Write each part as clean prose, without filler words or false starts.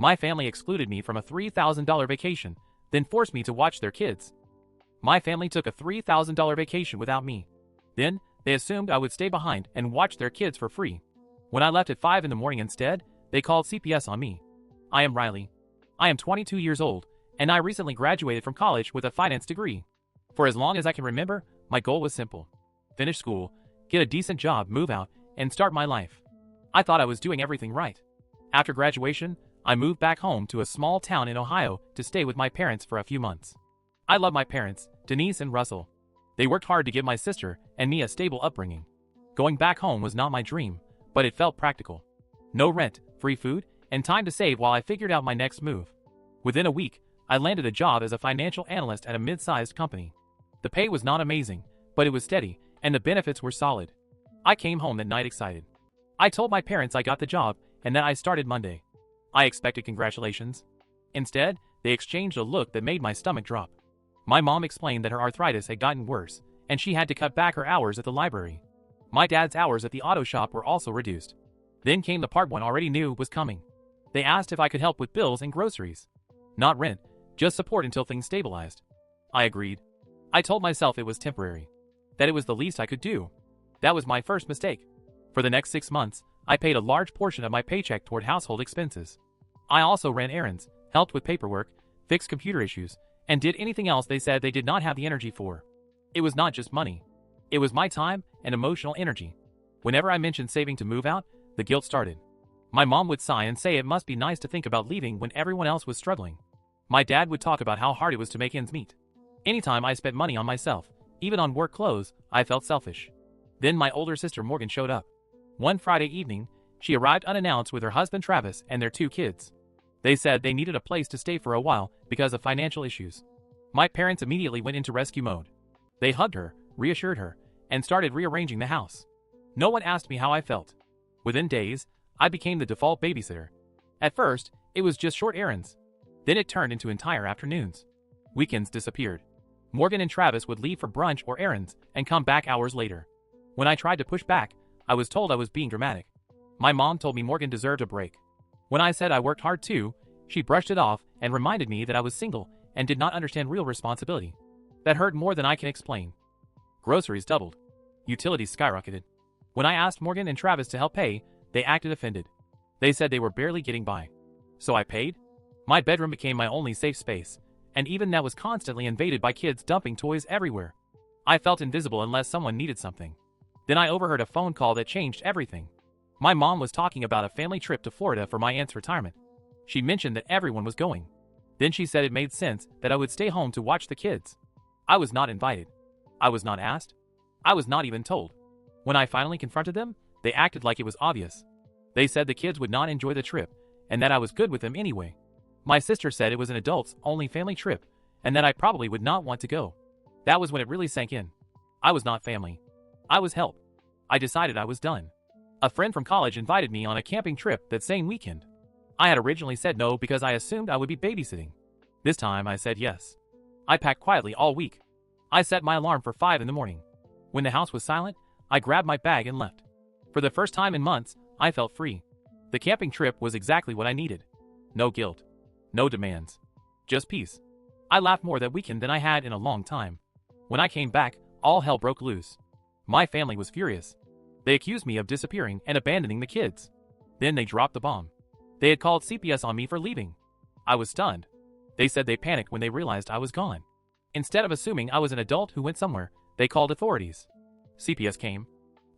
My family excluded me from a $3,000 vacation, then forced me to watch their kids. My family took a $3,000 vacation without me. Then, they assumed I would stay behind and watch their kids for free. When I left at 5 in the morning instead, they called CPS on me. I am Riley. I am 22 years old, and I recently graduated from college with a finance degree. For as long as I can remember, my goal was simple. Finish school, get a decent job, move out, and start my life. I thought I was doing everything right. After graduation, I moved back home to a small town in Ohio to stay with my parents for a few months. I love my parents, Denise and Russell. They worked hard to give my sister and me a stable upbringing. Going back home was not my dream, but it felt practical. No rent, free food, and time to save while I figured out my next move. Within a week, I landed a job as a financial analyst at a mid-sized company. The pay was not amazing, but it was steady, and the benefits were solid. I came home that night excited. I told my parents I got the job and that I started Monday. I expected congratulations. Instead, they exchanged a look that made my stomach drop. My mom explained that her arthritis had gotten worse, and she had to cut back her hours at the library. My dad's hours at the auto shop were also reduced. Then came the part one already knew was coming. They asked if I could help with bills and groceries. Not rent, just support until things stabilized. I agreed. I told myself it was temporary. That it was the least I could do. That was my first mistake. For the next 6 months, I paid a large portion of my paycheck toward household expenses. I also ran errands, helped with paperwork, fixed computer issues, and did anything else they said they did not have the energy for. It was not just money. It was my time and emotional energy. Whenever I mentioned saving to move out, the guilt started. My mom would sigh and say it must be nice to think about leaving when everyone else was struggling. My dad would talk about how hard it was to make ends meet. Anytime I spent money on myself, even on work clothes, I felt selfish. Then my older sister Morgan showed up. One Friday evening, she arrived unannounced with her husband Travis and their 2 kids. They said they needed a place to stay for a while because of financial issues. My parents immediately went into rescue mode. They hugged her, reassured her, and started rearranging the house. No one asked me how I felt. Within days, I became the default babysitter. At first, it was just short errands. Then it turned into entire afternoons. Weekends disappeared. Morgan and Travis would leave for brunch or errands and come back hours later. When I tried to push back, I was told I was being dramatic. My mom told me Morgan deserved a break. When I said I worked hard too, she brushed it off and reminded me that I was single and did not understand real responsibility. That hurt more than I can explain. Groceries doubled. Utilities skyrocketed. When I asked Morgan and Travis to help pay, they acted offended. They said they were barely getting by. So I paid? My bedroom became my only safe space, and even that was constantly invaded by kids dumping toys everywhere. I felt invisible unless someone needed something. Then I overheard a phone call that changed everything. My mom was talking about a family trip to Florida for my aunt's retirement. She mentioned that everyone was going. Then she said it made sense that I would stay home to watch the kids. I was not invited. I was not asked. I was not even told. When I finally confronted them, they acted like it was obvious. They said the kids would not enjoy the trip, and that I was good with them anyway. My sister said it was an adults-only family trip, and that I probably would not want to go. That was when it really sank in. I was not family. I was help. I decided I was done. A friend from college invited me on a camping trip that same weekend. I had originally said no because I assumed I would be babysitting. This time I said yes. I packed quietly all week. I set my alarm for 5 in the morning. When the house was silent, I grabbed my bag and left. For the first time in months, I felt free. The camping trip was exactly what I needed. No guilt. No demands. Just peace. I laughed more that weekend than I had in a long time. When I came back, all hell broke loose. My family was furious. They accused me of disappearing and abandoning the kids. Then they dropped the bomb. They had called CPS on me for leaving. I was stunned. They said they panicked when they realized I was gone. Instead of assuming I was an adult who went somewhere, they called authorities. CPS came.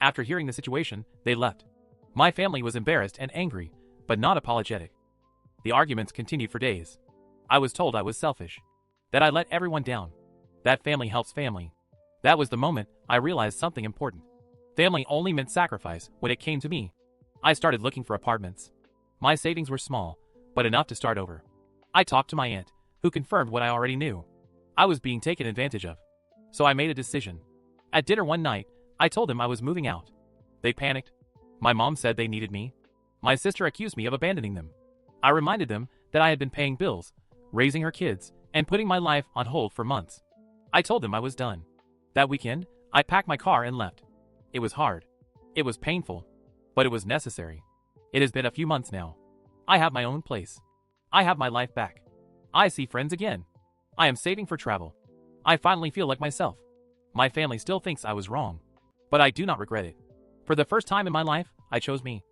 After hearing the situation, they left. My family was embarrassed and angry, but not apologetic. The arguments continued for days. I was told I was selfish. That I let everyone down. That family helps family. That was the moment I realized something important. Family only meant sacrifice when it came to me. I started looking for apartments. My savings were small, but enough to start over. I talked to my aunt, who confirmed what I already knew. I was being taken advantage of. So I made a decision. At dinner one night, I told them I was moving out. They panicked. My mom said they needed me. My sister accused me of abandoning them. I reminded them that I had been paying bills, raising her kids, and putting my life on hold for months. I told them I was done. That weekend, I packed my car and left. It was hard. It was painful. But it was necessary. It has been a few months now. I have my own place. I have my life back. I see friends again. I am saving for travel. I finally feel like myself. My family still thinks I was wrong, but I do not regret it. For the first time in my life, I chose me.